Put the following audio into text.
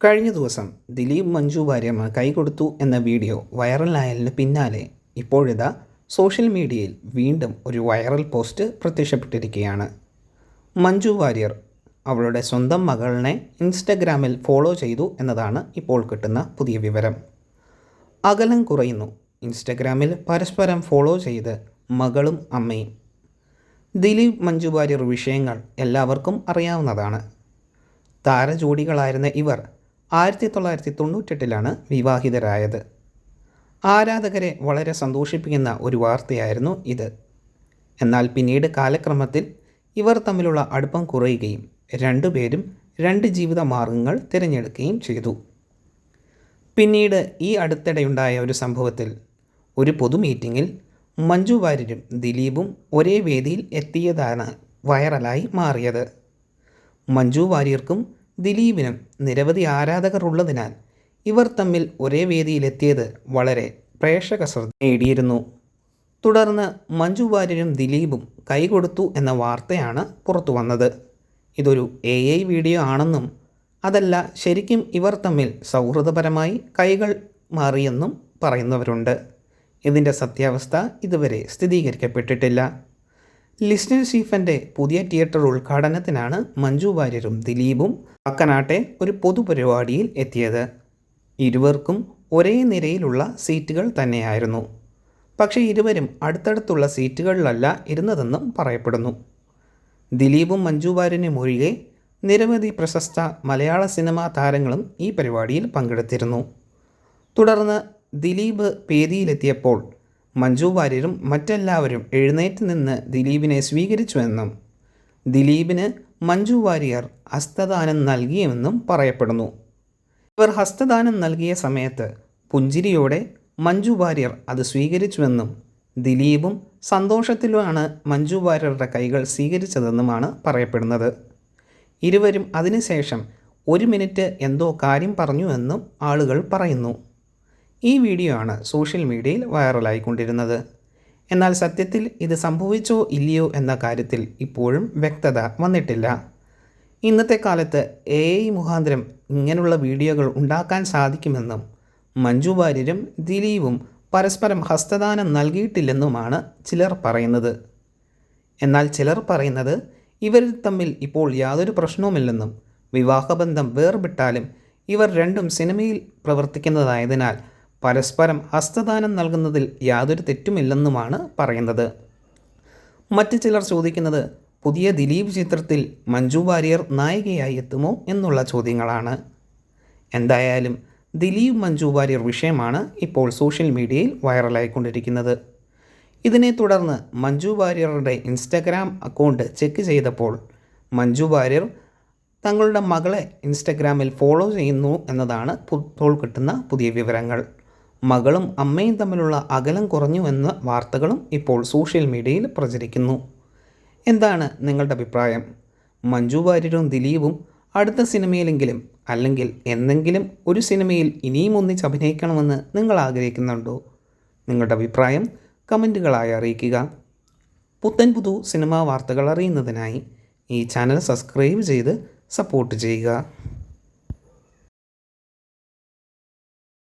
കഴിഞ്ഞ ദിവസം ദിലീപ് മഞ്ജു വാര്യമ്മ കൈകൊടുത്തു എന്ന വീഡിയോ വൈറലായതിന് പിന്നാലെ ഇപ്പോഴിതാ സോഷ്യൽ മീഡിയയിൽ വീണ്ടും ഒരു വൈറൽ പോസ്റ്റ് പ്രത്യക്ഷപ്പെട്ടിരിക്കുകയാണ്. മഞ്ജു വാര്യർ അവളുടെ സ്വന്തം മകളിനെ ഇൻസ്റ്റഗ്രാമിൽ ഫോളോ ചെയ്തു എന്നതാണ് ഇപ്പോൾ കിട്ടുന്ന പുതിയ വിവരം. അകലം കുറയുന്നു, ഇൻസ്റ്റഗ്രാമിൽ പരസ്പരം ഫോളോ ചെയ്ത് മകളും അമ്മയും. ദിലീപ് മഞ്ജു വാര്യർ വിഷയങ്ങൾ എല്ലാവർക്കും അറിയാവുന്നതാണ്. താരജോഡികളായിരുന്ന ഇവർ 1998 വിവാഹിതരായത്. ആരാധകരെ വളരെ സന്തോഷിപ്പിക്കുന്ന ഒരു വാർത്തയായിരുന്നു ഇത്. എന്നാൽ പിന്നീട് കാലക്രമത്തിൽ ഇവർ തമ്മിലുള്ള അടുപ്പം കുറയുകയും രണ്ടുപേരും രണ്ട് ജീവിത മാർഗങ്ങൾ തിരഞ്ഞെടുക്കുകയും ചെയ്തു. പിന്നീട് ഈ അടുത്തിടെയുണ്ടായ ഒരു സംഭവത്തിൽ ഒരു പൊതു മീറ്റിങ്ങിൽ മഞ്ജു വാര്യരും ദിലീപും ഒരേ വേദിയിൽ എത്തിയതാണ് വൈറലായി മാറിയത്. മഞ്ജു വാര്യർക്കും ദിലീപിനും നിരവധി ആരാധകർ ഉള്ളതിനാൽ ഇവർ തമ്മിൽ ഒരേ വേദിയിലെത്തിയത് വളരെ പ്രേക്ഷക ശ്രദ്ധ നേടിയിരുന്നു. തുടർന്ന് മഞ്ജു വാര്യരും ദിലീപും കൈകൊടുത്തു എന്ന വാർത്തയാണ് പുറത്തു വന്നത്. ഇതൊരു AI വീഡിയോ ആണെന്നും അതല്ല ശരിക്കും ഇവർ തമ്മിൽ സൗഹൃദപരമായി കൈകൾ മാറിയെന്നും പറയുന്നവരുണ്ട്. ഇതിൻ്റെ സത്യാവസ്ഥ ഇതുവരെ സ്ഥിരീകരിക്കപ്പെട്ടിട്ടില്ല. ലിസ്റ്റിൻ സ്റ്റീഫൻ്റെ പുതിയ തിയേറ്റർ ഉദ്ഘാടനത്തിനാണ് മഞ്ജു വാര്യരും ദിലീപും കാക്കനാട്ടെ ഒരു പൊതുപരിപാടിയിൽ എത്തിയത്. ഇരുവർക്കും ഒരേ നിരയിലുള്ള സീറ്റുകൾ തന്നെയായിരുന്നു. പക്ഷേ ഇരുവരും അടുത്തടുത്തുള്ള സീറ്റുകളിലല്ല ഇരുന്നതെന്നും പറയപ്പെടുന്നു. ദിലീപും മഞ്ജു വാര്യനും ഒഴികെ നിരവധി പ്രശസ്ത മലയാള സിനിമാ താരങ്ങളും ഈ പരിപാടിയിൽ പങ്കെടുത്തിരുന്നു. തുടർന്ന് ദിലീപ് വേദിയിലെത്തിയപ്പോൾ മഞ്ജു വാര്യരും മറ്റെല്ലാവരും എഴുന്നേറ്റ് നിന്ന് ദിലീപിനെ സ്വീകരിച്ചുവെന്നും ദിലീപിന് മഞ്ജു വാര്യർ ഹസ്തദാനം നൽകിയെന്നും പറയപ്പെടുന്നു. ഇവർ ഹസ്തദാനം നൽകിയ സമയത്ത് പുഞ്ചിരിയോടെ മഞ്ജു വാര്യർ അത് സ്വീകരിച്ചുവെന്നും ദിലീപും സന്തോഷത്തിലുമാണ് മഞ്ജു വാര്യരുടെ കൈകൾ സ്വീകരിച്ചതെന്നുമാണ് പറയപ്പെടുന്നത്. ഇരുവരും അതിനുശേഷം 1 മിനിറ്റ് എന്തോ കാര്യം പറഞ്ഞുവെന്നും ആളുകൾ പറയുന്നു. ഈ വീഡിയോ ആണ് സോഷ്യൽ മീഡിയയിൽ വൈറലായിക്കൊണ്ടിരുന്നത്. എന്നാൽ സത്യത്തിൽ ഇത് സംഭവിച്ചോ ഇല്ലയോ എന്ന കാര്യത്തിൽ ഇപ്പോഴും വ്യക്തത വന്നിട്ടില്ല. ഇന്നത്തെ കാലത്ത് AI മുഖാന്തരം ഇങ്ങനെയുള്ള വീഡിയോകൾ ഉണ്ടാക്കാൻ സാധിക്കുമെന്നും മഞ്ജു വാര്യരും ദിലീപും പരസ്പരം ഹസ്തദാനം നൽകിയിട്ടില്ലെന്നുമാണ് ചിലർ പറയുന്നത്. എന്നാൽ ചിലർ പറയുന്നത് ഇവർ തമ്മിൽ ഇപ്പോൾ യാതൊരു പ്രശ്നവുമില്ലെന്നും വിവാഹബന്ധം വേർപെട്ടാലും ഇവർ രണ്ടും സിനിമയിൽ പ്രവർത്തിക്കുന്നതായതിനാൽ പരസ്പരം ഹസ്തദാനം നൽകുന്നതിൽ യാതൊരു തെറ്റുമില്ലെന്നുമാണ് പറയുന്നത്. മറ്റു ചിലർ ചോദിക്കുന്നത് പുതിയ ദിലീപ് ചിത്രത്തിൽ മഞ്ജു വാര്യർ നായികയായി എത്തുമോ എന്നുള്ള ചോദ്യങ്ങളാണ്. എന്തായാലും ദിലീപ് മഞ്ജു വാര്യർ വിഷയമാണ് ഇപ്പോൾ സോഷ്യൽ മീഡിയയിൽ വൈറലായിക്കൊണ്ടിരിക്കുന്നത്. ഇതിനെ തുടർന്ന് മഞ്ജു വാര്യറുടെ ഇൻസ്റ്റഗ്രാം അക്കൗണ്ട് ചെക്ക് ചെയ്തപ്പോൾ മഞ്ജു വാര്യർ തങ്ങളുടെ മകളെ ഇൻസ്റ്റഗ്രാമിൽ ഫോളോ ചെയ്യുന്നു എന്നതാണ് ഇപ്പോൾ കിട്ടുന്ന പുതിയ വിവരങ്ങൾ. മകളും അമ്മയും തമ്മിലുള്ള അകലം കുറഞ്ഞു എന്ന വാർത്തകളും ഇപ്പോൾ സോഷ്യൽ മീഡിയയിൽ പ്രചരിക്കുന്നു. എന്താണ് നിങ്ങളുടെ അഭിപ്രായം? മഞ്ജു വാര്യരും ദിലീപും അടുത്ത സിനിമയിലെങ്കിലും അല്ലെങ്കിൽ എന്തെങ്കിലും ഒരു സിനിമയിൽ ഇനിയും ഒന്നിച്ച് അഭിനയിക്കണമെന്ന് നിങ്ങൾ ആഗ്രഹിക്കുന്നുണ്ടോ? നിങ്ങളുടെ അഭിപ്രായം കമൻറ്റുകളായി അറിയിക്കുക. പുതു സിനിമാ വാർത്തകൾ അറിയുന്നതിനായി ഈ ചാനൽ സബ്സ്ക്രൈബ് ചെയ്ത് സപ്പോർട്ട് ചെയ്യുക.